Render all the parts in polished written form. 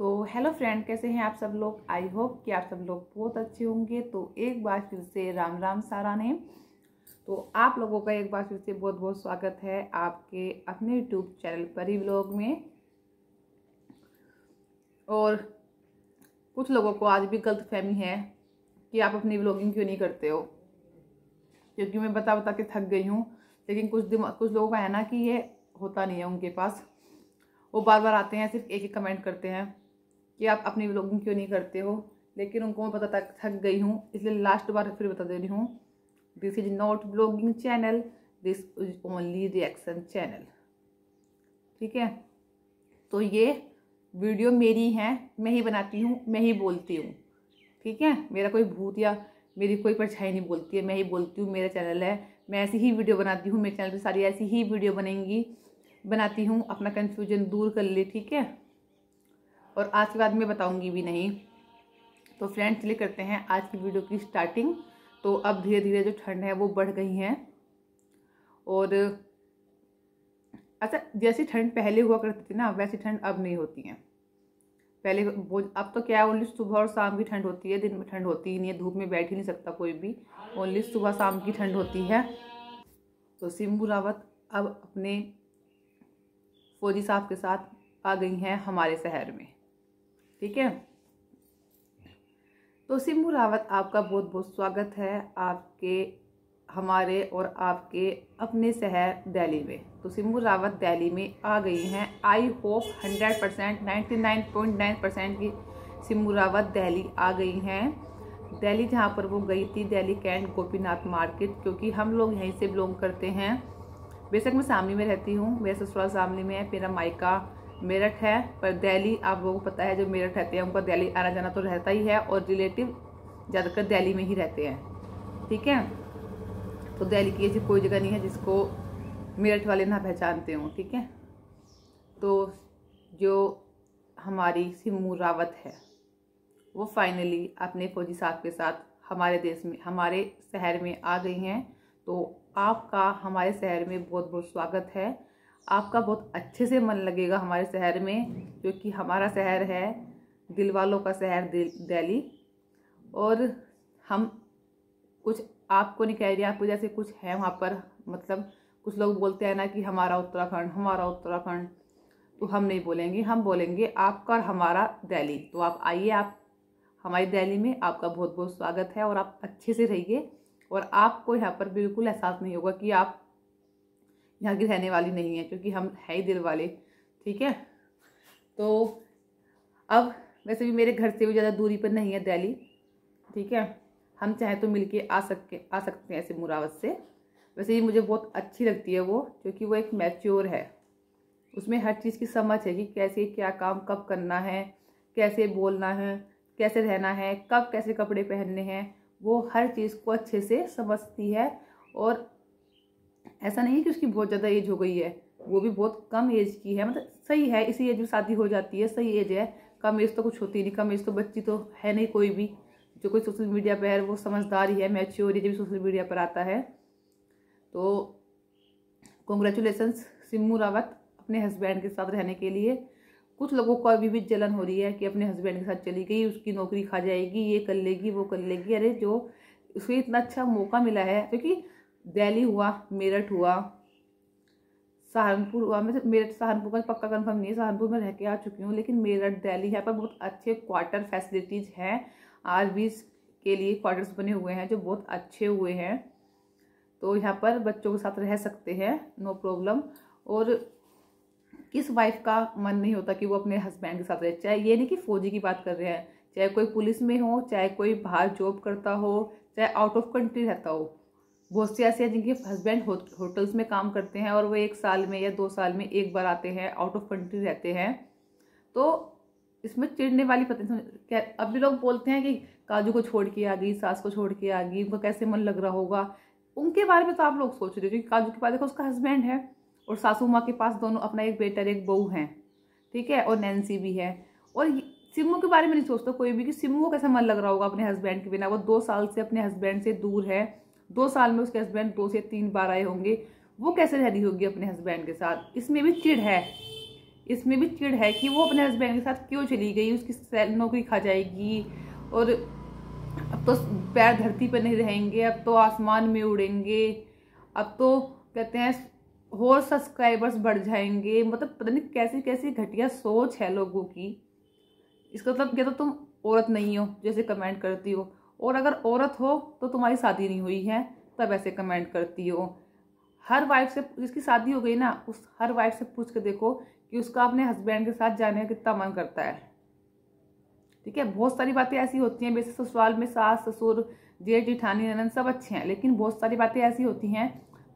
तो hello friend, कैसे हैं आप सब लोग। आई होप कि आप सब लोग बहुत अच्छे होंगे। तो एक बार फिर से राम राम सारा ने। तो आप लोगों का एक बार फिर से बहुत बहुत स्वागत है आपके अपने यूट्यूब चैनल परी व्लॉग में। और कुछ लोगों को आज भी गलतफहमी है कि आप अपनी व्लॉगिंग क्यों नहीं करते हो, क्योंकि मैं बता बता के थक गई हूँ। लेकिन कुछ लोगों का है ना कि ये होता नहीं है उनके पास। वो बार बार आते हैं, सिर्फ एक ही कमेंट करते हैं कि आप अपनी व्लॉगिंग क्यों नहीं करते हो। लेकिन उनको मैं पता थक गई हूँ, इसलिए लास्ट बार फिर बता दे रही हूँ, this is not blogging channel, this is only reaction channel. ठीक है, तो ये वीडियो मेरी है, मैं ही बनाती हूँ, मैं ही बोलती हूँ। ठीक है, मेरा कोई भूत या मेरी कोई परछाई नहीं बोलती है, मैं ही बोलती हूँ। मेरा चैनल है, मैं ऐसी ही वीडियो बनाती हूँ। मेरे चैनल पर सारी ऐसी ही वीडियो बनाती हूँ, अपना कन्फ्यूजन दूर कर ले। ठीक है, और आज के बाद मैं बताऊंगी भी नहीं। तो फ्रेंड्स, चलिए करते हैं आज की वीडियो की स्टार्टिंग। तो अब धीरे धीरे जो ठंड है वो बढ़ गई है। और अच्छा, जैसी ठंड पहले हुआ करती थी ना, वैसी ठंड अब नहीं होती है। पहले अब तो क्या, ओनली सुबह और शाम की ठंड होती है, दिन में ठंड होती ही नहीं है। धूप में बैठ ही नहीं सकता कोई भी, ओनली सुबह शाम की ठंड होती है। तो सिम्बू रावत अब अपने फौजी साहब के साथ आ गई हैं हमारे शहर में। ठीक है, तो सिम्बू रावत आपका बहुत बहुत स्वागत है आपके, हमारे और आपके अपने शहर दिल्ली में। तो सिम्बू रावत दिल्ली में आ गई हैं। आई होप 100%, 99.9% की सिम्बू रावत दिल्ली आ गई हैं। दिल्ली जहाँ पर वो गई थी, दिल्ली कैंट गोपीनाथ मार्केट, क्योंकि हम लोग यहीं से बिलोंग करते हैं। बेशक मैं शामली में रहती हूँ, मेरा ससुराल शामली में है, मेरा मायका मेरठ है, पर दिल्ली आप लोगों को पता है, जो मेरठ रहते हैं उनका दिल्ली आना जाना तो रहता ही है, और रिलेटिव ज़्यादातर दिल्ली में ही रहते हैं। ठीक है, तो दिल्ली की ऐसी कोई जगह नहीं है जिसको मेरठ वाले ना पहचानते हों। ठीक है, तो जो हमारी सिम्बू रावत है वो फाइनली अपने फौजी साहब के साथ हमारे देश में, हमारे शहर में आ गई हैं। तो आपका हमारे शहर में बहुत बहुत स्वागत है। आपका बहुत अच्छे से मन लगेगा हमारे शहर में, क्योंकि हमारा शहर है दिल वालों का शहर दिल्ली। और हम कुछ आपको नहीं कह रही, आपको जैसे कुछ है वहाँ पर, मतलब कुछ लोग बोलते हैं ना कि हमारा उत्तराखंड, हमारा उत्तराखंड, तो हम नहीं बोलेंगे, हम बोलेंगे आपका और हमारा दिल्ली। तो आप आइए, आप हमारी दिल्ली में, आपका बहुत बहुत स्वागत है। और आप अच्छे से रहिए, और आपको यहाँ पर बिल्कुल एहसास नहीं होगा कि आप यहाँ की रहने वाली नहीं है, क्योंकि हम है ही दिल वाले। ठीक है, तो अब वैसे भी मेरे घर से भी ज़्यादा दूरी पर नहीं है दिल्ली। ठीक है, हम चाहे तो मिलके आ सकते हैं ऐसे मुरावत से। वैसे ही मुझे बहुत अच्छी लगती है वो, क्योंकि वो एक मैच्योर है, उसमें हर चीज़ की समझ है कि कैसे क्या काम कब करना है, कैसे बोलना है, कैसे रहना है, कब कैसे कपड़े पहनने हैं, वो हर चीज़ को अच्छे से समझती है। और ऐसा नहीं है कि उसकी बहुत ज़्यादा एज हो गई है, वो भी बहुत कम एज की है, मतलब सही है, इसी एज में शादी हो जाती है, सही एज है। कम एज तो कुछ होती नहीं, कम एज तो बच्ची तो है नहीं कोई भी। जो कोई सोशल मीडिया पर है वो समझदार ही है, मैच्योर ही, जो भी सोशल मीडिया पर आता है। तो कॉन्ग्रेचुलेसन्स सिम्बू रावत अपने हस्बैंड के साथ रहने के लिए। कुछ लोगों को अभी भी जलन हो रही है कि अपने हस्बैंड के साथ चली गई, उसकी नौकरी खा जाएगी, ये कर लेगी, वो कर लेगी। अरे जो उसको इतना अच्छा मौका मिला है, क्योंकि दिल्ली हुआ, मेरठ हुआ, सहारनपुर हुआ, मैं मेरठ सहारनपुर का पक्का कंफर्म नहीं है, सहारनपुर में रह के आ चुकी हूँ, लेकिन मेरठ दिल्ली यहाँ पर बहुत अच्छे क्वार्टर फैसिलिटीज़ हैं। आर्मीज के लिए क्वार्टर्स बने हुए हैं जो बहुत अच्छे हुए हैं। तो यहाँ पर बच्चों के साथ रह सकते हैं, नो प्रॉब्लम। और किस वाइफ का मन नहीं होता कि वो अपने हस्बैंड के साथ रहे, चाहे ये नहीं कि फौजी की बात कर रहे हैं, चाहे कोई पुलिस में हो, चाहे कोई बाहर जॉब करता हो, चाहे आउट ऑफ कंट्री रहता हो। बहुत से ऐसे हैं जिनके हस्बैंड होटल्स में काम करते हैं, और वो 1 साल में या 2 साल में एक बार आते हैं, आउट ऑफ कंट्री रहते हैं। तो इसमें चिढ़ने वाली पता, अब भी लोग बोलते हैं कि काजू को छोड़ के आ गई, सास को छोड़ के आ गई, उनका कैसे मन लग रहा होगा। उनके बारे में तो आप लोग सोच रहे हो, क्योंकि काजू के पास देखो उसका हस्बैंड है, और सासू माँ के पास दोनों, अपना एक बेटा एक बहू है। ठीक है, और नैन्सी भी है। और सिम्मू के बारे में नहीं सोचता कोई भी कि सिम्मू को कैसा मन लग रहा होगा अपने हस्बैंड के बिना। वो 2 साल से अपने हस्बैंड से दूर है, 2 साल में उसके हस्बैंड 2 से 3 बार आए होंगे, वो कैसे रह रही होगी अपने हस्बैंड के साथ। इसमें भी चिढ़ है इसमें भी चिढ़ है कि वो अपने हस्बैंड के साथ क्यों चली गई, उसकी नौकरी खा जाएगी और अब तो पैर धरती पर नहीं रहेंगे, अब तो आसमान में उड़ेंगे, अब तो कहते हैं और सब्सक्राइबर्स बढ़ जाएंगे। मतलब पता नहीं कैसी कैसी घटिया सोच है लोगों की। इसका मतलब क्या, तो तुम औरत नहीं हो जैसे कमेंट करती हो, और अगर औरत हो तो तुम्हारी शादी नहीं हुई है तब ऐसे कमेंट करती हो। हर वाइफ से, जिसकी शादी हो गई ना, उस हर वाइफ से पूछ के देखो कि उसका अपने हस्बैंड के साथ जाने का कितना मन करता है। ठीक है, बहुत सारी बातें ऐसी होती हैं, वैसे ससुराल में सास ससुर जेठ जेठानी ननद सब अच्छे हैं, लेकिन बहुत सारी बातें ऐसी होती हैं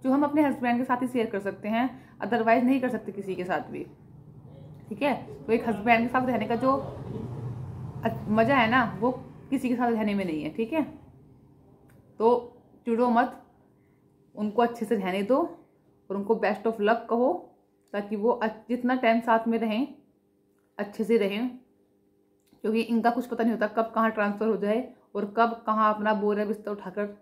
जो हम अपने हस्बैंड के साथ ही शेयर कर सकते हैं, अदरवाइज नहीं कर सकते किसी के साथ भी। ठीक है, तो एक हस्बैंड के साथ रहने का जो मजा है ना, वो किसी के साथ रहने में नहीं है। ठीक है, तो चिड़ो मत, उनको अच्छे से रहने दो और उनको बेस्ट ऑफ लक कहो, ताकि वो जितना टाइम साथ में रहें अच्छे से रहें, क्योंकि इनका कुछ पता नहीं होता कब कहाँ ट्रांसफ़र हो जाए और कब कहाँ अपना बोरा बिस्तर उठाकर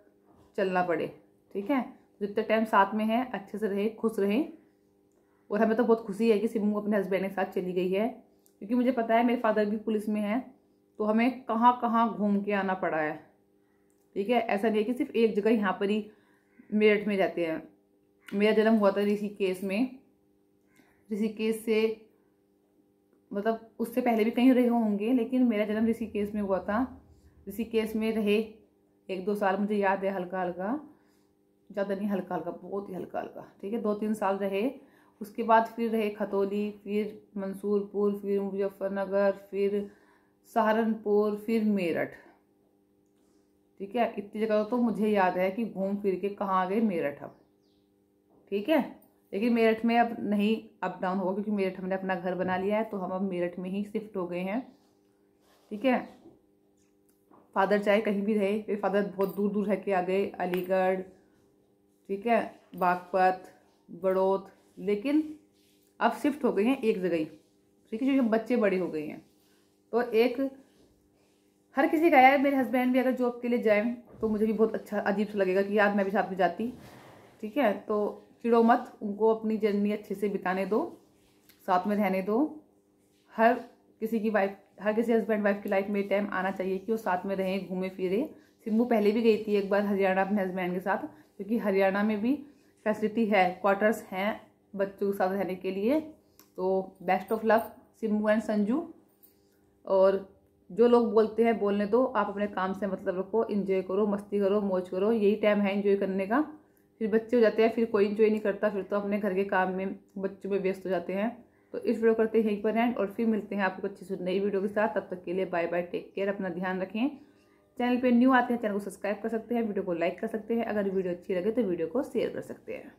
चलना पड़े। ठीक है, जितने टाइम साथ में है अच्छे से रहे, खुश रहें। और हमें तो बहुत खुशी है कि सिम्मू अपने हस्बैंड के साथ चली गई है, क्योंकि मुझे पता है मेरे फादर भी पुलिस में है, तो हमें कहाँ कहाँ घूम के आना पड़ा है। ठीक है, ऐसा नहीं है कि सिर्फ एक जगह यहाँ पर ही मेरठ में जाते हैं। मेरा जन्म हुआ था ऋषिकेश में, ऋषिकेश से मतलब उससे पहले भी कहीं रहे होंगे, लेकिन मेरा जन्म ऋषिकेश में हुआ था। ऋषिकेश में रहे 1-2 साल, मुझे याद है हल्का हल्का, ज़्यादा नहीं, हल्का हल्का, बहुत ही हल्का हल्का। ठीक है, 2-3 साल रहे। उसके बाद फिर रहे खतौली, फिर मंसूरपुर, फिर मुजफ्फरनगर, फिर सहारनपुर, फिर मेरठ। ठीक है, इतनी जगह तो मुझे याद है कि घूम फिर के कहाँ आ गए मेरठ अब। ठीक है, लेकिन मेरठ में अब नहीं अप डाउन होगा, क्योंकि मेरठ हमने अपना घर बना लिया है, तो हम अब मेरठ में ही शिफ्ट हो गए हैं। ठीक है, फादर चाहे कहीं भी रहे, मेरे फादर बहुत दूर दूर रह के आ गए, अलीगढ़, ठीक है, बागपत, बड़ौद, लेकिन अब शिफ्ट हो गए हैं एक जगह ही। ठीक है, क्योंकि बच्चे बड़े हो गए हैं, तो एक हर किसी का यार, मेरे हस्बैंड भी अगर जॉब के लिए जाए तो मुझे भी बहुत अच्छा अजीब सा लगेगा कि यार मैं भी साथ में जाती। ठीक है, तो चिड़ो मत, उनको अपनी जर्नी अच्छे से बिताने दो, साथ में रहने दो। हर किसी हस्बैंड वाइफ की लाइफ में टाइम आना चाहिए कि वो साथ में रहें, घूमे फिरे। सिम्बू पहले भी गई थी एक बार हरियाणा अपने हस्बैंड के साथ, क्योंकि हरियाणा में भी फैसिलिटी है, क्वार्टर्स हैं बच्चों के साथ रहने के लिए। तो best of luck Simbu and Sanju. और जो लोग बोलते हैं बोलने दो, आप अपने काम से मतलब रखो, एंजॉय करो, मस्ती करो, मौज करो, यही टाइम है एंजॉय करने का। फिर बच्चे हो जाते हैं, फिर कोई एंजॉय नहीं करता, फिर तो अपने घर के काम में बच्चों में व्यस्त हो जाते हैं। तो इस वीडियो करते हैं यहीं पर एंड, और फिर मिलते हैं आपको अच्छी सी नई वीडियो के साथ। तब तक के लिए बाय बाय, टेक केयर, अपना ध्यान रखें। चैनल पे न्यू आते हैं, चैनल को सब्सक्राइब कर सकते हैं, वीडियो को लाइक कर सकते हैं, अगर वीडियो अच्छी लगे तो वीडियो को शेयर कर सकते हैं।